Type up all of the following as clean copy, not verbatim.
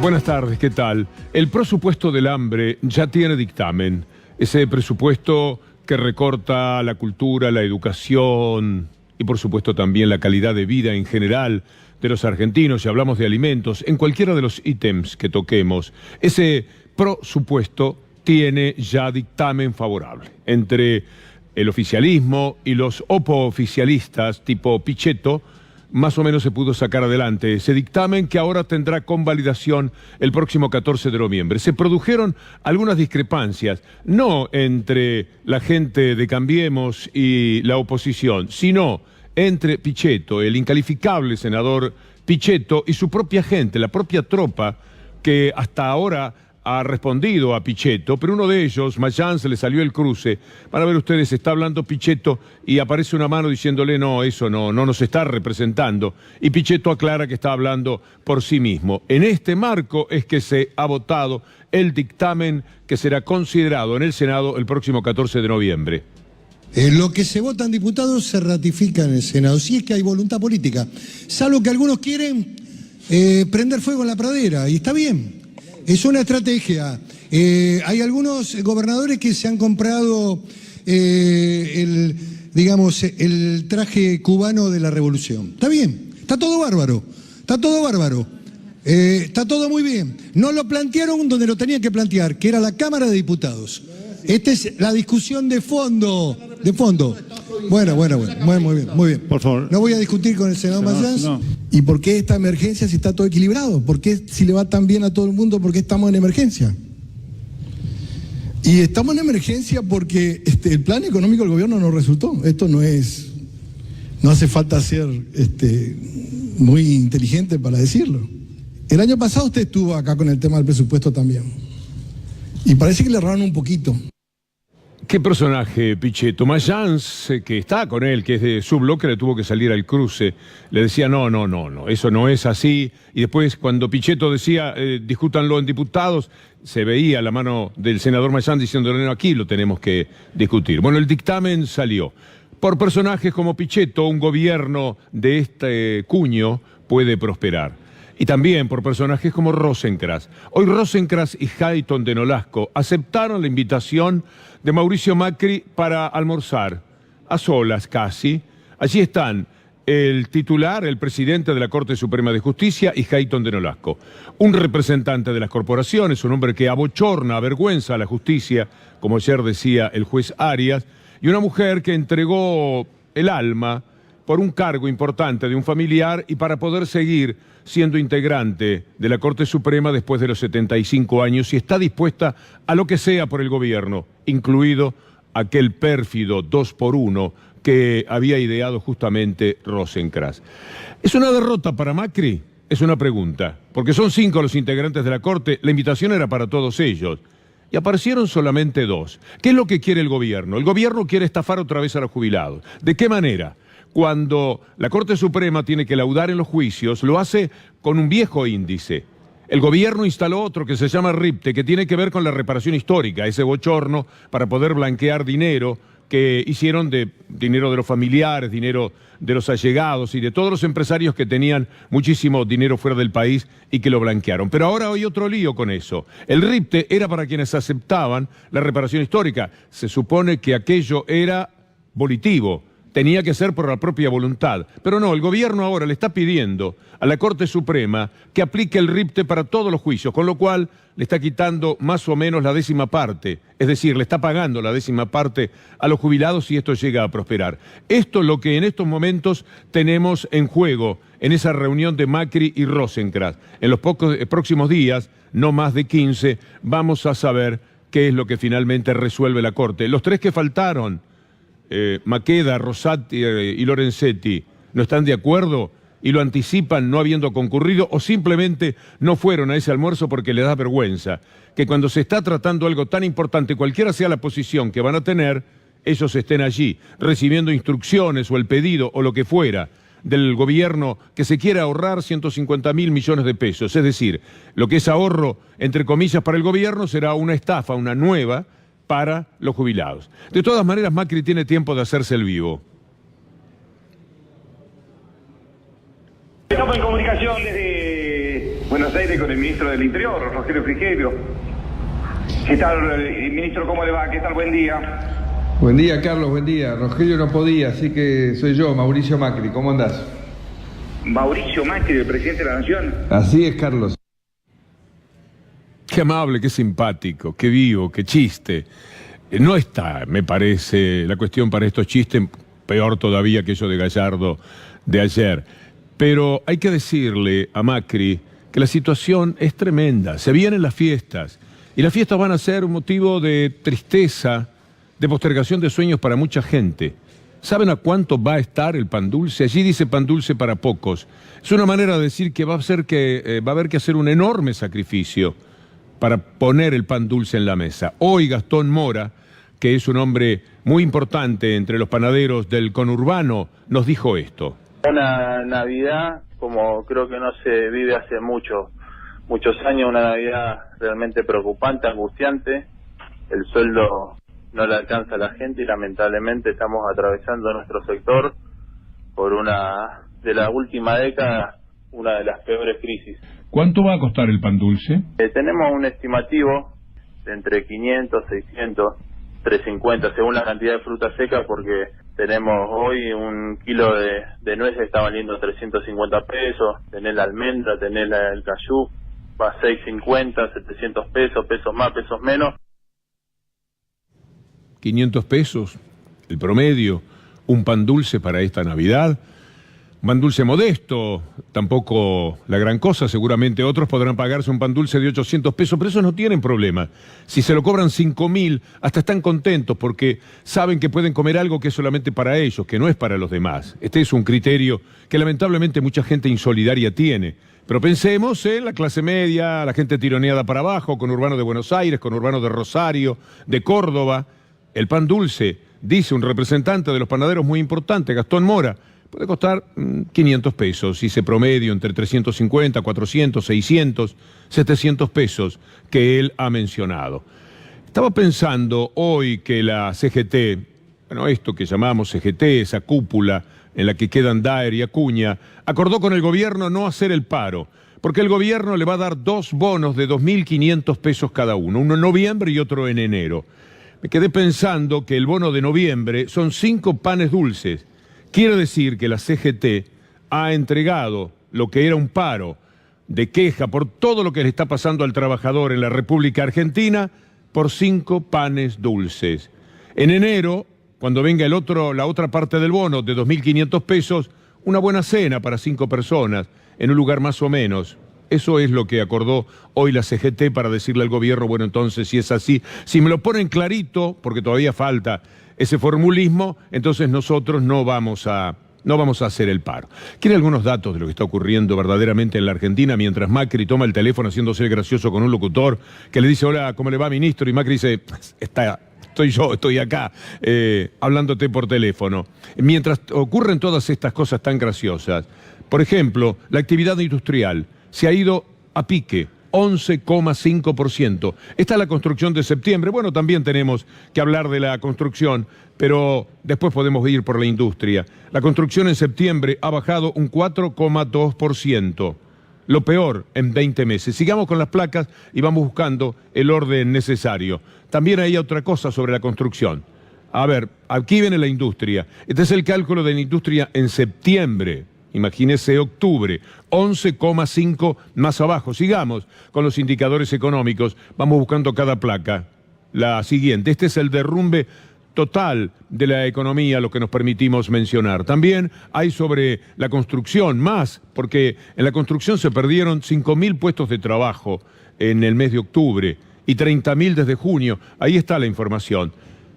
Buenas tardes, ¿qué tal? El presupuesto del hambre ya tiene dictamen. Ese presupuesto que recorta la cultura, la educación y por supuesto también la calidad de vida en general de los argentinos, si hablamos de alimentos, en cualquiera de los ítems que toquemos. Ese presupuesto tiene ya dictamen favorable entre el oficialismo y los opooficialistas tipo Pichetto. Más o menos se pudo sacar adelante ese dictamen que ahora tendrá convalidación el próximo 14 de noviembre. Se produjeron algunas discrepancias, no entre la gente de Cambiemos y la oposición, sino entre Pichetto, el incalificable senador Pichetto, y su propia gente, la propia tropa que hasta ahora ha respondido a Pichetto, pero uno de ellos, Mayans, se le salió el cruce. Van a ver ustedes, está hablando Pichetto y aparece una mano diciéndole no, eso no nos está representando. Y Pichetto aclara que está hablando por sí mismo. En este marco es que se ha votado el dictamen que será considerado en el Senado el próximo 14 de noviembre. Lo que se vota en diputados se ratifica en el Senado, si es que hay voluntad política. Salvo que algunos quieren prender fuego en la pradera, y está bien. Es una estrategia. Hay algunos gobernadores que se han comprado el traje cubano de la revolución. Está bien, está todo bárbaro, está todo bárbaro. Está todo muy bien. No lo plantearon donde lo tenían que plantear, que era la Cámara de Diputados. Esta es la discusión de fondo. De fondo. Bueno, muy bien. Por favor. No voy a discutir con el senador Mayans. No. ¿Y por qué esta emergencia si está todo equilibrado? ¿Por qué si le va tan bien a todo el mundo, por qué estamos en emergencia? Y estamos en emergencia porque el plan económico del gobierno no resultó. Esto no es... No hace falta ser muy inteligente para decirlo. El año pasado usted estuvo acá con el tema del presupuesto también. Y parece que le erraron un poquito. ¿Qué personaje, Pichetto? Mayans, que está con él, que es de su bloque, le tuvo que salir al cruce. Le decía, no, eso no es así. Y después, cuando Pichetto decía, discútanlo en diputados, se veía la mano del senador Mayans diciéndole, no, aquí lo tenemos que discutir. Bueno, el dictamen salió. Por personajes como Pichetto, un gobierno de este cuño puede prosperar. Y también por personajes como Rosenkrantz. Hoy Rosenkrantz y Hayton de Nolasco aceptaron la invitación de Mauricio Macri para almorzar, a solas casi. Allí están el titular, el presidente de la Corte Suprema de Justicia y Hayton de Nolasco. Un representante de las corporaciones, un hombre que abochorna, avergüenza a la justicia, como ayer decía el juez Arias, y una mujer que entregó el alma por un cargo importante de un familiar y para poder seguir siendo integrante de la Corte Suprema después de los 75 años y está dispuesta a lo que sea por el gobierno, incluido aquel pérfido 2x1 que había ideado justamente Rosenkrantz. ¿Es una derrota para Macri? Es una pregunta, porque son 5 los integrantes de la Corte, la invitación era para todos ellos. Y aparecieron solamente 2. ¿Qué es lo que quiere el gobierno? El gobierno quiere estafar otra vez a los jubilados. ¿De qué manera? Cuando la Corte Suprema tiene que laudar en los juicios, lo hace con un viejo índice. El gobierno instaló otro que se llama RIPTE, que tiene que ver con la reparación histórica, ese bochorno para poder blanquear dinero que hicieron de dinero de los familiares, dinero de los allegados y de todos los empresarios que tenían muchísimo dinero fuera del país y que lo blanquearon. Pero ahora hay otro lío con eso. El RIPTE era para quienes aceptaban la reparación histórica. Se supone que aquello era volitivo. Tenía que ser por la propia voluntad. Pero no, el gobierno ahora le está pidiendo a la Corte Suprema que aplique el RIPTE para todos los juicios, con lo cual le está quitando más o menos la 10ª parte. Es decir, le está pagando la 10ª parte a los jubilados si esto llega a prosperar. Esto es lo que en estos momentos tenemos en juego en esa reunión de Macri y Rosenkrantz. En los próximos días, no más de 15, vamos a saber qué es lo que finalmente resuelve la Corte. Los 3 que faltaron, Maqueda, Rosati y Lorenzetti, ¿no están de acuerdo y lo anticipan no habiendo concurrido o simplemente no fueron a ese almuerzo porque les da vergüenza? Que cuando se está tratando algo tan importante, cualquiera sea la posición que van a tener, ellos estén allí recibiendo instrucciones o el pedido o lo que fuera del gobierno que se quiera ahorrar 150.000 millones de pesos. Es decir, lo que es ahorro, entre comillas, para el gobierno será una estafa, una nueva, para los jubilados. De todas maneras, Macri tiene tiempo de hacerse el vivo. Estamos en comunicación desde Buenos Aires con el ministro del Interior, Rogelio Frigerio. ¿Qué tal, ministro? ¿Cómo le va? ¿Qué tal? Buen día. Buen día, Carlos, buen día. Rogelio no podía, así que soy yo, Mauricio Macri. ¿Cómo andás? Mauricio Macri, el presidente de la Nación. Así es, Carlos. Qué amable, qué simpático, qué vivo, qué chiste. No está, me parece, la cuestión para estos chistes, peor todavía que eso de Gallardo de ayer. Pero hay que decirle a Macri que la situación es tremenda. Se vienen las fiestas y las fiestas van a ser un motivo de tristeza, de postergación de sueños para mucha gente. ¿Saben a cuánto va a estar el pan dulce? Allí dice pan dulce para pocos. Es una manera de decir que va a haber que hacer un enorme sacrificio para poner el pan dulce en la mesa. Hoy Gastón Mora, que es un hombre muy importante entre los panaderos del conurbano, nos dijo esto. Una Navidad como creo que no se vive hace muchos años, una Navidad realmente preocupante, angustiante. El sueldo no le alcanza a la gente y lamentablemente estamos atravesando nuestro sector por una de la última década, una de las peores crisis. ¿Cuánto va a costar el pan dulce? Tenemos un estimativo de entre 500, 600, 350 según la cantidad de fruta seca, porque tenemos hoy un kilo de nueces está valiendo 350 pesos, tenés la almendra, tenés el cayú, va a 650, 700 pesos, pesos más, pesos menos. 500 pesos, el promedio, un pan dulce para esta Navidad. Un pan dulce modesto, tampoco la gran cosa, seguramente otros podrán pagarse un pan dulce de 800 pesos, pero esos no tienen problema. Si se lo cobran 5.000, hasta están contentos porque saben que pueden comer algo que es solamente para ellos, que no es para los demás. Este es un criterio que lamentablemente mucha gente insolidaria tiene. Pero pensemos en la clase media, la gente tironeada para abajo, conurbano de Buenos Aires, conurbano de Rosario, de Córdoba. El pan dulce, dice un representante de los panaderos muy importante, Gastón Mora, puede costar 500 pesos, y se promedio entre 350, 400, 600, 700 pesos que él ha mencionado. Estaba pensando hoy que la CGT, bueno, esto que llamamos CGT, esa cúpula en la que quedan Daer y Acuña, acordó con el gobierno no hacer el paro, porque el gobierno le va a dar 2 bonos de 2.500 pesos cada uno en noviembre y otro en enero. Me quedé pensando que el bono de noviembre son 5 panes dulces. Quiere decir que la CGT ha entregado lo que era un paro de queja por todo lo que le está pasando al trabajador en la República Argentina por 5 panes dulces. En enero, cuando venga la otra parte del bono de 2.500 pesos, una buena cena para 5 personas en un lugar más o menos. Eso es lo que acordó hoy la CGT para decirle al gobierno, bueno, entonces si es así, si me lo ponen clarito, porque todavía falta ese formulismo, entonces nosotros no vamos a hacer el paro. ¿Quiere algunos datos de lo que está ocurriendo verdaderamente en la Argentina mientras Macri toma el teléfono haciéndose gracioso con un locutor que le dice, hola, ¿cómo le va, ministro? Y Macri dice, estoy acá, hablándote por teléfono. Mientras ocurren todas estas cosas tan graciosas, por ejemplo, la actividad industrial se ha ido a pique, 11,5%. Esta es la construcción de septiembre. Bueno, también tenemos que hablar de la construcción, pero después podemos ir por la industria. La construcción en septiembre ha bajado un 4,2%. Lo peor en 20 meses. Sigamos con las placas y vamos buscando el orden necesario. También hay otra cosa sobre la construcción. A ver, aquí viene la industria. Este es el cálculo de la industria en septiembre. Imagínese octubre, 11,5 más abajo. Sigamos con los indicadores económicos. Vamos buscando cada placa. La siguiente. Este es el derrumbe total de la economía, lo que nos permitimos mencionar. También hay sobre la construcción más, porque en la construcción se perdieron 5.000 puestos de trabajo en el mes de octubre y 30.000 desde junio. Ahí está la información.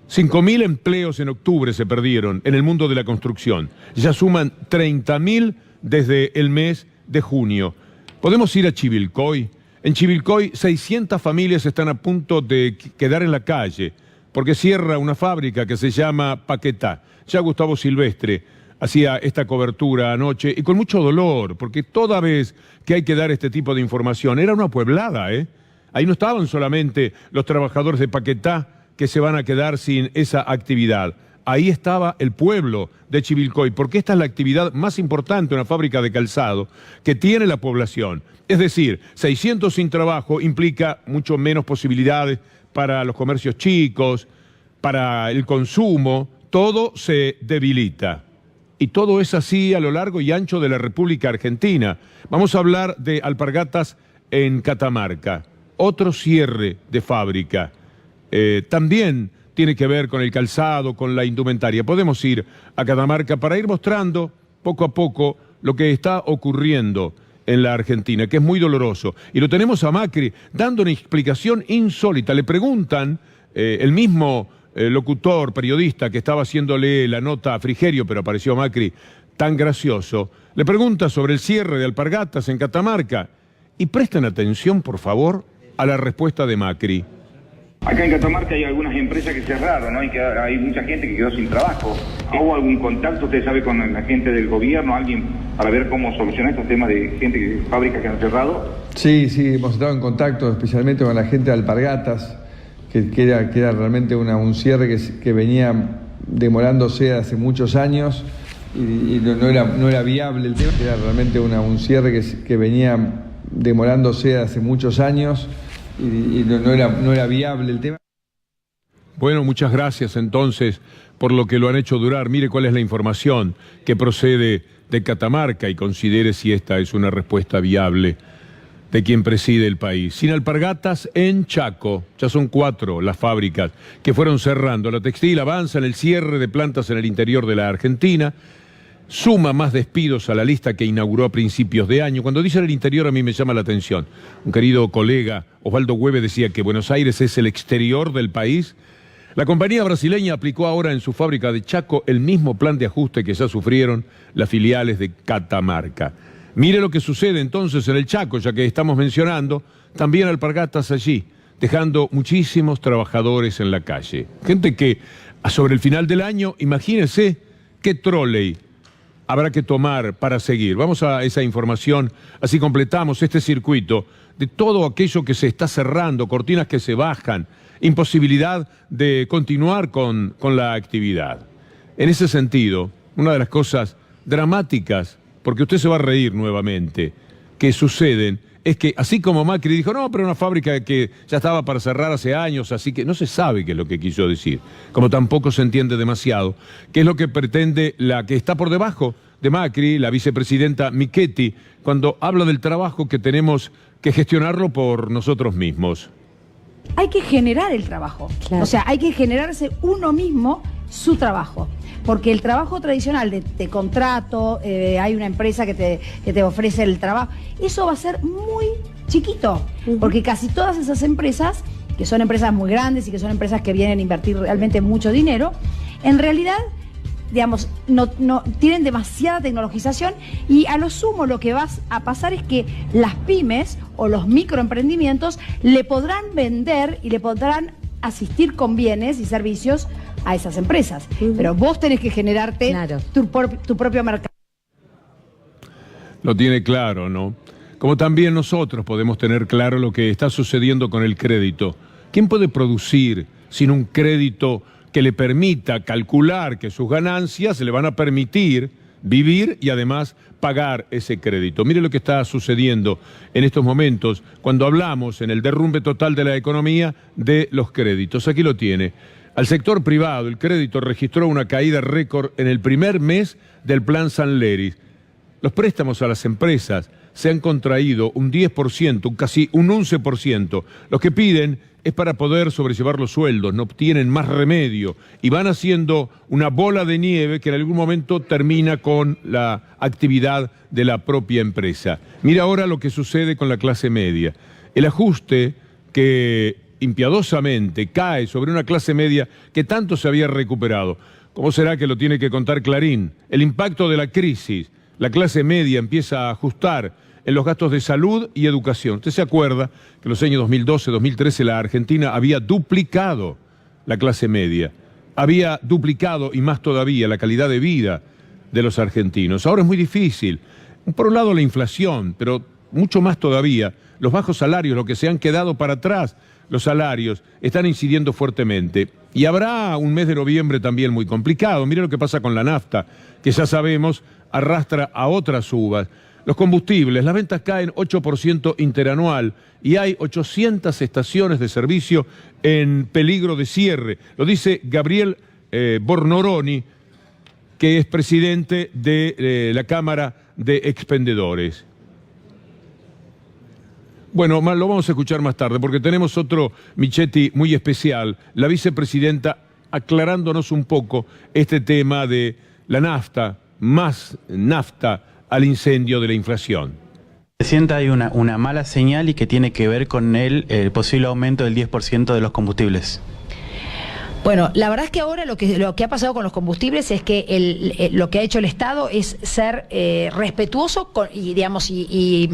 5.000 empleos en octubre se perdieron en el mundo de la construcción. Ya suman 30.000 desde el mes de junio. Podemos ir a Chivilcoy. En Chivilcoy 600 familias están a punto de quedar en la calle porque cierra una fábrica que se llama Paquetá. Ya Gustavo Silvestre hacía esta cobertura anoche y con mucho dolor, porque toda vez que hay que dar este tipo de información, era una pueblada, ¿eh? Ahí no estaban solamente los trabajadores de Paquetá que se van a quedar sin esa actividad. ahí estaba el pueblo de Chivilcoy, porque esta es la actividad más importante, una fábrica de calzado, que tiene la población. Es decir, 600 sin trabajo implica mucho menos posibilidades para los comercios chicos, para el consumo, todo se debilita. Y todo es así a lo largo y ancho de la República Argentina. Vamos a hablar de Alpargatas en Catamarca, otro cierre de fábrica. También tiene que ver con el calzado, con la indumentaria. Podemos ir a Catamarca para ir mostrando poco a poco lo que está ocurriendo en la Argentina, que es muy doloroso. Y lo tenemos a Macri dando una explicación insólita. Le preguntan, el mismo locutor, periodista que estaba haciéndole la nota a Frigerio, pero apareció Macri tan gracioso, le pregunta sobre el cierre de Alpargatas en Catamarca. Y presten atención, por favor, a la respuesta de Macri. Acá en Catamarca hay algunas empresas que cerraron, ¿no? Y que hay mucha gente que quedó sin trabajo. ¿Hubo algún contacto, usted sabe, con la gente del gobierno, alguien, para ver cómo solucionar estos temas de gente, fábricas que han cerrado? Sí, hemos estado en contacto especialmente con la gente de Alpargatas, que era realmente un cierre que venía demorándose hace muchos años y no era viable el tema. Era realmente un cierre que venía demorándose hace muchos años y no era viable el tema. Bueno, muchas gracias entonces por lo que lo han hecho durar. Mire cuál es la información que procede de Catamarca y considere si esta es una respuesta viable de quien preside el país. Sin Alpargatas en Chaco, ya son 4 las fábricas que fueron cerrando. La textil avanza en el cierre de plantas en el interior de la Argentina, suma más despidos a la lista que inauguró a principios de año. Cuando dicen el interior a mí me llama la atención. Un querido colega, Osvaldo Hueve, decía que Buenos Aires es el exterior del país. La compañía brasileña aplicó ahora en su fábrica de Chaco el mismo plan de ajuste que ya sufrieron las filiales de Catamarca. Mire lo que sucede entonces en el Chaco, ya que estamos mencionando, también Alpargatas allí, dejando muchísimos trabajadores en la calle. Gente que sobre el final del año, imagínense qué tróley habrá que tomar para seguir. Vamos a esa información, así completamos este circuito de todo aquello que se está cerrando, cortinas que se bajan, imposibilidad de continuar con la actividad. En ese sentido, una de las cosas dramáticas, porque usted se va a reír nuevamente, que suceden, es que así como Macri dijo, no, pero una fábrica que ya estaba para cerrar hace años, así que no se sabe qué es lo que quiso decir, como tampoco se entiende demasiado, qué es lo que pretende la que está por debajo de Macri, la vicepresidenta Michetti, cuando habla del trabajo que tenemos que gestionarlo por nosotros mismos. Hay que generar el trabajo, claro. O sea, hay que generarse uno mismo su trabajo. Porque el trabajo tradicional de contrato, hay una empresa que te ofrece el trabajo, eso va a ser muy chiquito, porque casi todas esas empresas, que son empresas muy grandes y que son empresas que vienen a invertir realmente mucho dinero, en realidad, digamos, no tienen demasiada tecnologización y a lo sumo lo que va a pasar es que las pymes o los microemprendimientos le podrán vender y le podrán asistir con bienes y servicios a esas empresas. Pero vos tenés que generarte tu propio mercado. Lo tiene claro, ¿no? Como también nosotros podemos tener claro lo que está sucediendo con el crédito. ¿Quién puede producir sin un crédito que le permita calcular que sus ganancias le van a permitir vivir y además pagar ese crédito? Mire lo que está sucediendo en estos momentos cuando hablamos en el derrumbe total de la economía de los créditos. Aquí lo tiene. Al sector privado, el crédito registró una caída récord en el primer mes del Plan Sanleris. Los préstamos a las empresas se han contraído un 10%, casi un 11%. Lo que piden es para poder sobrellevar los sueldos, no tienen más remedio y van haciendo una bola de nieve que en algún momento termina con la actividad de la propia empresa. Mira ahora lo que sucede con la clase media. El ajuste que impiadosamente cae sobre una clase media que tanto se había recuperado. ¿Cómo será que lo tiene que contar Clarín? El impacto de la crisis. La clase media empieza a ajustar en los gastos de salud y educación. Usted se acuerda que en los años 2012, 2013 la Argentina había duplicado la clase media. Había duplicado y más todavía la calidad de vida de los argentinos. Ahora es muy difícil. Por un lado la inflación, pero mucho más todavía los bajos salarios, lo que se han quedado para atrás, los salarios, están incidiendo fuertemente. Y habrá un mes de noviembre también muy complicado. Mire lo que pasa con la nafta, que ya sabemos arrastra a otras subas. Los combustibles, las ventas caen 8% interanual y hay 800 estaciones de servicio en peligro de cierre. Lo dice Gabriel Bornoroni, que es presidente de la Cámara de Expendedores. Bueno, lo vamos a escuchar más tarde porque tenemos otro Michetti muy especial, la vicepresidenta aclarándonos un poco este tema de la nafta, más nafta al incendio de la inflación. Se sienta hay una mala señal y que tiene que ver con el posible aumento del 10% de los combustibles. Bueno, la verdad es que ahora lo que ha pasado con los combustibles es que lo que ha hecho el Estado es ser respetuoso y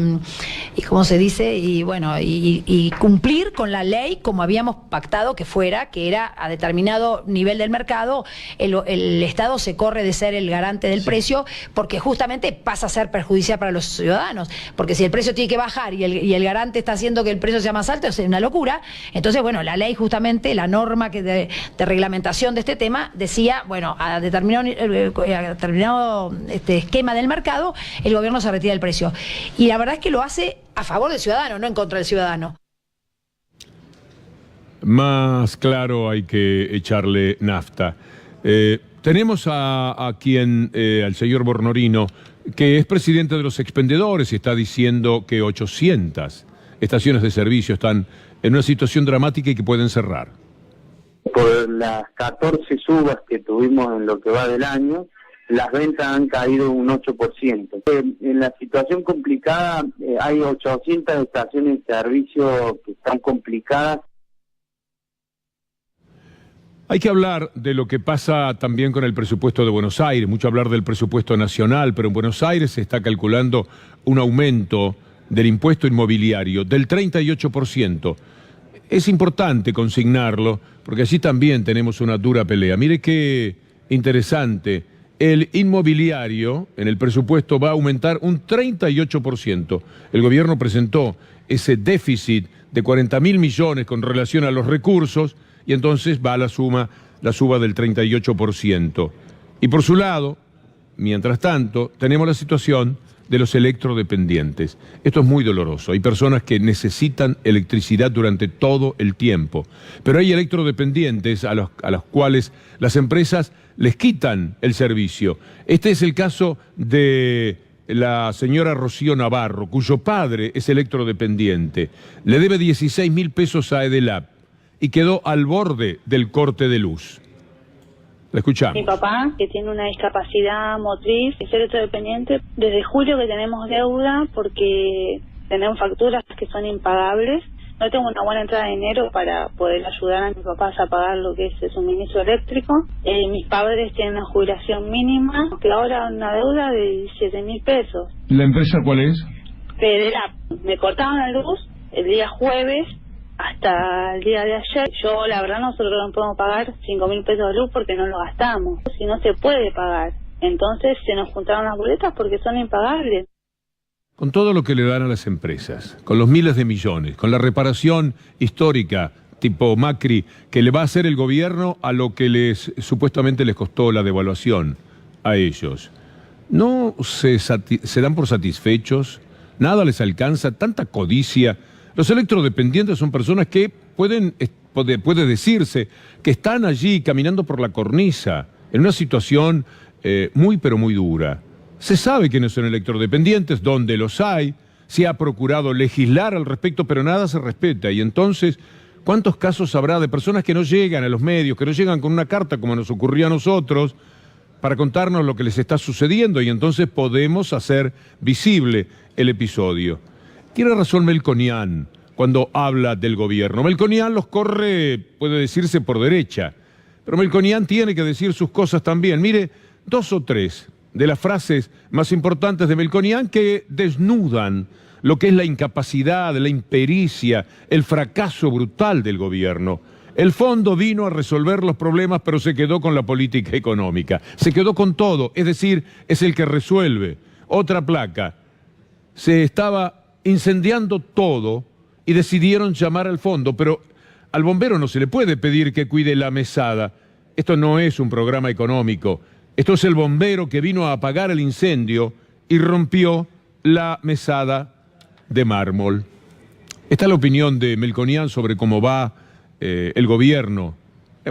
¿cómo se dice? Y cumplir con la ley como habíamos pactado que fuera, que era a determinado nivel del mercado, el Estado se corre de ser el garante del precio porque justamente pasa a ser perjudicial para los ciudadanos, porque si el precio tiene que bajar y el garante está haciendo que el precio sea más alto, es una locura. Entonces, bueno, la ley justamente, la norma de reglamentación de este tema decía, bueno, a determinado esquema del mercado, el gobierno se retira del precio. Y la verdad es que lo hace a favor del ciudadano, no en contra del ciudadano. Más claro hay que echarle nafta. Tenemos al señor Bornorino, que es presidente de los expendedores y está diciendo que 800 estaciones de servicio están en una situación dramática y que pueden cerrar. Por las 14 subas que tuvimos en lo que va del año, las ventas han caído un 8%. En la situación complicada hay 800 estaciones de servicio que están complicadas. Hay que hablar de lo que pasa también con el presupuesto de Buenos Aires, mucho hablar del presupuesto nacional, pero en Buenos Aires se está calculando un aumento del impuesto inmobiliario del 38%. Es importante consignarlo, porque allí también tenemos una dura pelea. Mire qué interesante, el inmobiliario en el presupuesto va a aumentar un 38%. El gobierno presentó ese déficit de 40.000 millones con relación a los recursos y entonces va a la suba del 38%. Y por su lado, mientras tanto, tenemos la situación de los electrodependientes. Esto es muy doloroso. Hay personas que necesitan electricidad durante todo el tiempo, pero hay electrodependientes a los cuales las empresas les quitan el servicio. Este es el caso de la señora Rocío Navarro, cuyo padre es electrodependiente. Le debe 16.000 pesos a Edelap y quedó al borde del corte de luz. La escuchamos. Mi papá, que tiene una discapacidad motriz, es electrodependiente. Desde julio que tenemos deuda porque tenemos facturas que son impagables. No tengo una buena entrada de dinero para poder ayudar a mis papás a pagar lo que es el suministro eléctrico. Mis padres tienen una jubilación mínima, que ahora una deuda de 17.000 pesos. ¿La empresa cuál es? Me cortaron la luz el día jueves hasta el día de ayer. Yo, la verdad, nosotros no podemos pagar 5.000 pesos de luz porque no lo gastamos. Si no se puede pagar, entonces se nos juntaron las boletas porque son impagables. Con todo lo que le dan a las empresas, con los miles de millones, con la reparación histórica tipo Macri que le va a hacer el gobierno a lo que supuestamente les costó la devaluación a ellos, ¿no se dan por satisfechos? ¿Nada les alcanza? ¿Tanta codicia? Los electrodependientes son personas que puede decirse que están allí caminando por la cornisa en una situación muy pero muy dura. Se sabe quiénes son electrodependientes, dónde los hay, se ha procurado legislar al respecto, pero nada se respeta. Y entonces, ¿cuántos casos habrá de personas que no llegan a los medios, que no llegan con una carta como nos ocurrió a nosotros, para contarnos lo que les está sucediendo? Y entonces podemos hacer visible el episodio. Tiene razón Melconian cuando habla del gobierno. Melconian los corre, puede decirse, por derecha, pero Melconian tiene que decir sus cosas también. Mire, 2 o 3 de las frases más importantes de Melconian que desnudan lo que es la incapacidad, la impericia, el fracaso brutal del gobierno. El fondo vino a resolver los problemas, pero se quedó con la política económica. Se quedó con todo, es decir, es el que resuelve. Otra placa. Se estaba incendiando todo y decidieron llamar al fondo, pero al bombero no se le puede pedir que cuide la mesada. Esto no es un programa económico. Esto es el bombero que vino a apagar el incendio y rompió la mesada de mármol. Esta es la opinión de Melconian sobre cómo va el gobierno.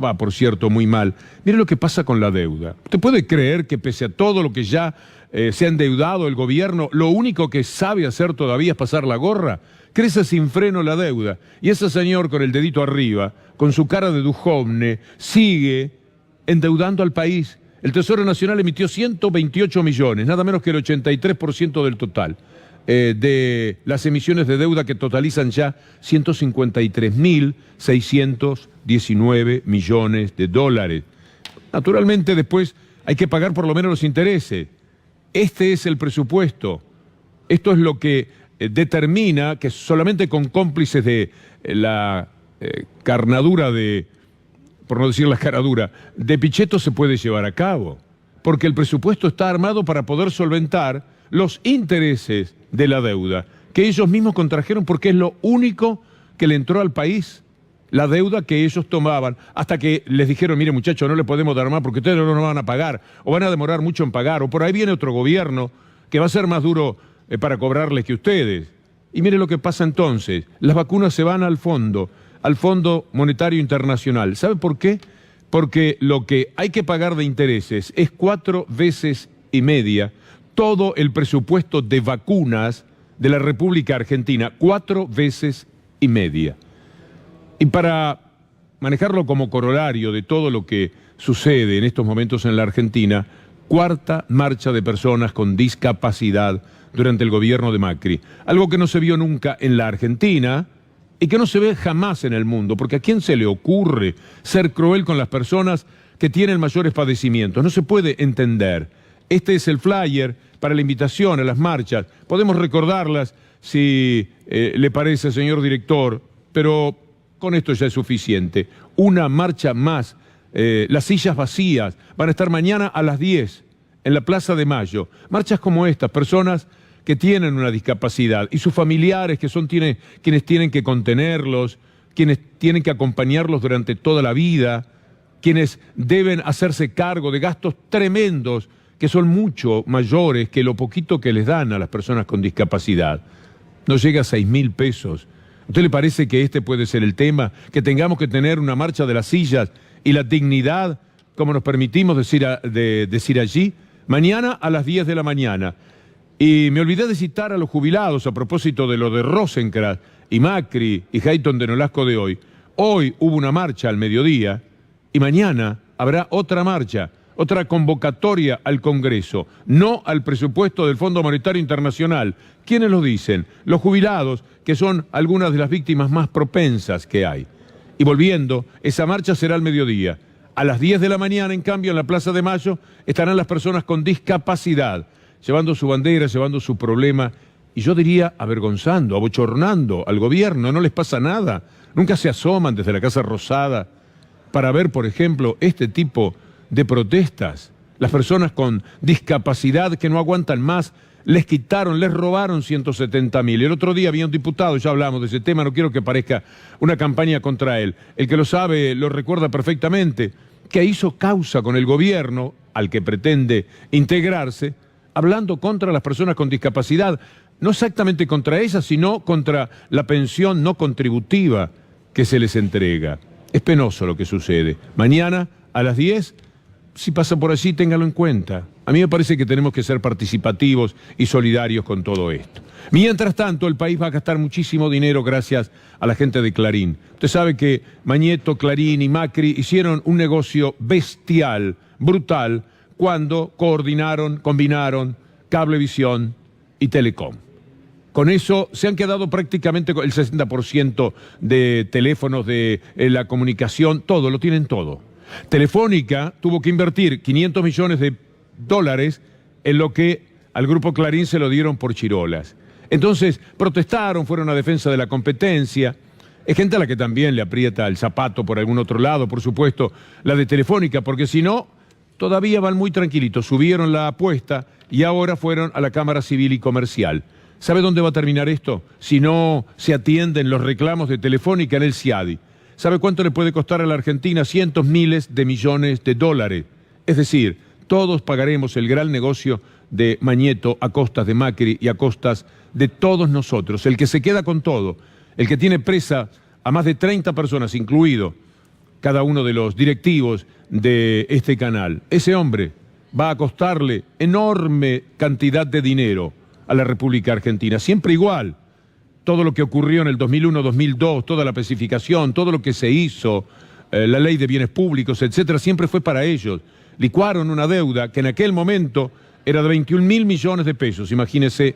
Va, por cierto, muy mal. Mire lo que pasa con la deuda. ¿Usted puede creer que pese a todo lo que ya se ha endeudado el gobierno, lo único que sabe hacer todavía es pasar la gorra? Crece sin freno la deuda. Y ese señor con el dedito arriba, con su cara de Duhovne, sigue endeudando al país. El Tesoro Nacional emitió 128 millones, nada menos que el 83% del total de las emisiones de deuda, que totalizan ya 153.619 millones de dólares. Naturalmente después hay que pagar por lo menos los intereses. Este es el presupuesto. Esto es lo que determina que solamente con cómplices de la carnadura de, por no decir la caradura, de Pichetto se puede llevar a cabo. Porque el presupuesto está armado para poder solventar los intereses de la deuda, que ellos mismos contrajeron, porque es lo único que le entró al país, la deuda que ellos tomaban, hasta que les dijeron, mire muchachos, no le podemos dar más porque ustedes no nos van a pagar, o van a demorar mucho en pagar, o por ahí viene otro gobierno que va a ser más duro para cobrarles que ustedes. Y mire lo que pasa entonces, las vacunas se van al Fondo Monetario Internacional. ¿Sabe por qué? Porque lo que hay que pagar de intereses es 4,5 veces todo el presupuesto de vacunas de la República Argentina, 4,5 veces. Y para manejarlo como corolario de todo lo que sucede en estos momentos en la Argentina, cuarta marcha de personas con discapacidad durante el gobierno de Macri. Algo que no se vio nunca en la Argentina y que no se ve jamás en el mundo, porque ¿a quién se le ocurre ser cruel con las personas que tienen mayores padecimientos? No se puede entender. Este es el flyer para la invitación a las marchas. Podemos recordarlas si le parece, señor director, pero con esto ya es suficiente. Una marcha más. Las sillas vacías van a estar mañana a las 10 en la Plaza de Mayo. Marchas como estas, personas que tienen una discapacidad y sus familiares que son quienes tienen que contenerlos, quienes tienen que acompañarlos durante toda la vida, quienes deben hacerse cargo de gastos tremendos que son mucho mayores que lo poquito que les dan a las personas con discapacidad. No llega a 6.000 pesos. ¿A usted le parece que este puede ser el tema? Que tengamos que tener una marcha de las sillas y la dignidad, como nos permitimos decir allí, mañana a las 10 de la mañana. Y me olvidé de citar a los jubilados a propósito de lo de Rosenkrantz y Macri y Hayton de Nolasco de hoy. Hoy hubo una marcha al mediodía y mañana habrá otra marcha, otra convocatoria al Congreso, no al presupuesto del Fondo Monetario Internacional. ¿Quiénes lo dicen? Los jubilados, que son algunas de las víctimas más propensas que hay. Y volviendo, esa marcha será al mediodía. A las 10 de la mañana, en cambio, en la Plaza de Mayo, estarán las personas con discapacidad, llevando su bandera, llevando su problema, y yo diría avergonzando, abochornando al gobierno. No les pasa nada. Nunca se asoman desde la Casa Rosada para ver, por ejemplo, este tipo de protestas. Las personas con discapacidad que no aguantan más, les quitaron, les robaron 170.000. El otro día había un diputado, ya hablamos de ese tema, no quiero que parezca una campaña contra él. El que lo sabe lo recuerda perfectamente, que hizo causa con el gobierno al que pretende integrarse, hablando contra las personas con discapacidad, no exactamente contra ellas, sino contra la pensión no contributiva que se les entrega. Es penoso lo que sucede. Mañana a las 10, si pasa por allí, téngalo en cuenta. A mí me parece que tenemos que ser participativos y solidarios con todo esto. Mientras tanto, el país va a gastar muchísimo dinero gracias a la gente de Clarín. Usted sabe que Mañeto, Clarín y Macri hicieron un negocio bestial, brutal, cuando combinaron Cablevisión y Telecom. Con eso se han quedado prácticamente el 60% de teléfonos, de la comunicación, todo, lo tienen todo. Telefónica tuvo que invertir $500 millones en lo que al Grupo Clarín se lo dieron por chirolas. Entonces protestaron, fueron a defensa de la competencia. Es gente a la que también le aprieta el zapato por algún otro lado, por supuesto, la de Telefónica, porque si no, todavía van muy tranquilitos. Subieron la apuesta y ahora fueron a la Cámara Civil y Comercial. ¿Sabe dónde va a terminar esto? Si no se atienden los reclamos de Telefónica en el CIADI. ¿Sabe cuánto le puede costar a la Argentina? Cientos miles de millones de dólares. Es decir, todos pagaremos el gran negocio de Mañeto a costas de Macri y a costas de todos nosotros. El que se queda con todo, el que tiene presa a más de 30 personas, incluido cada uno de los directivos de este canal, ese hombre va a costarle enorme cantidad de dinero a la República Argentina. Siempre igual. Todo lo que ocurrió en el 2001, 2002, toda la pacificación, todo lo que se hizo, la ley de bienes públicos, etcétera, siempre fue para ellos. Licuaron una deuda que en aquel momento era de 21.000 millones de pesos, imagínese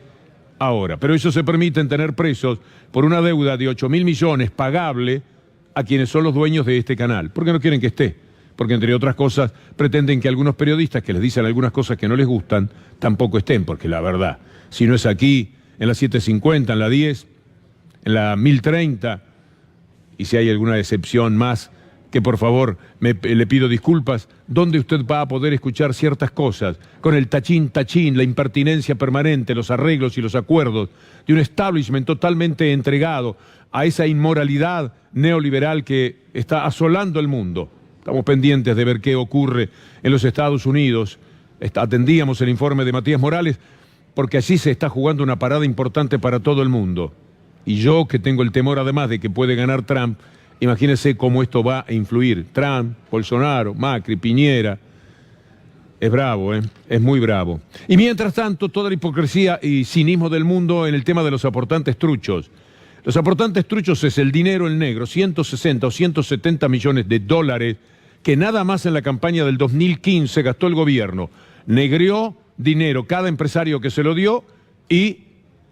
ahora. Pero ellos se permiten tener presos por una deuda de 8.000 millones pagable a quienes son los dueños de este canal, porque no quieren que esté. Porque entre otras cosas pretenden que algunos periodistas que les dicen algunas cosas que no les gustan tampoco estén, porque la verdad, si no es aquí, en la 750, en la 10, en la 1030, y si hay alguna excepción más, que por favor le pido disculpas, donde usted va a poder escuchar ciertas cosas, con el tachín, la impertinencia permanente, los arreglos y los acuerdos de un establishment totalmente entregado a esa inmoralidad neoliberal que está asolando el mundo. Estamos pendientes de ver qué ocurre en los Estados Unidos. Atendíamos el informe de Matías Morales, porque allí se está jugando una parada importante para todo el mundo. Y yo, que tengo el temor además de que puede ganar Trump, imagínense cómo esto va a influir. Trump, Bolsonaro, Macri, Piñera. Es bravo, es muy bravo. Y mientras tanto, toda la hipocresía y cinismo del mundo en el tema de los aportantes truchos. Los aportantes truchos es el dinero en negro, 160 o 170 millones de dólares, que nada más en la campaña del 2015 gastó el gobierno. Negreó dinero cada empresario que se lo dio y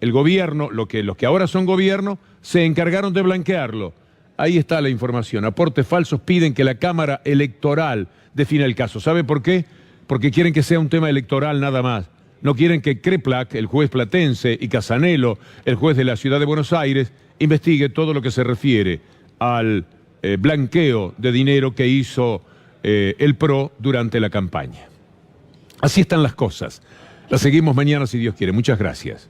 el gobierno, los que ahora son gobierno, se encargaron de blanquearlo. Ahí está la información. Aportes falsos piden que la Cámara Electoral defina el caso. ¿Sabe por qué? Porque quieren que sea un tema electoral nada más. No quieren que Kreplak, el juez platense, y Casanelo, el juez de la Ciudad de Buenos Aires, investigue todo lo que se refiere al blanqueo de dinero que hizo el PRO durante la campaña. Así están las cosas. Las seguimos mañana si Dios quiere. Muchas gracias.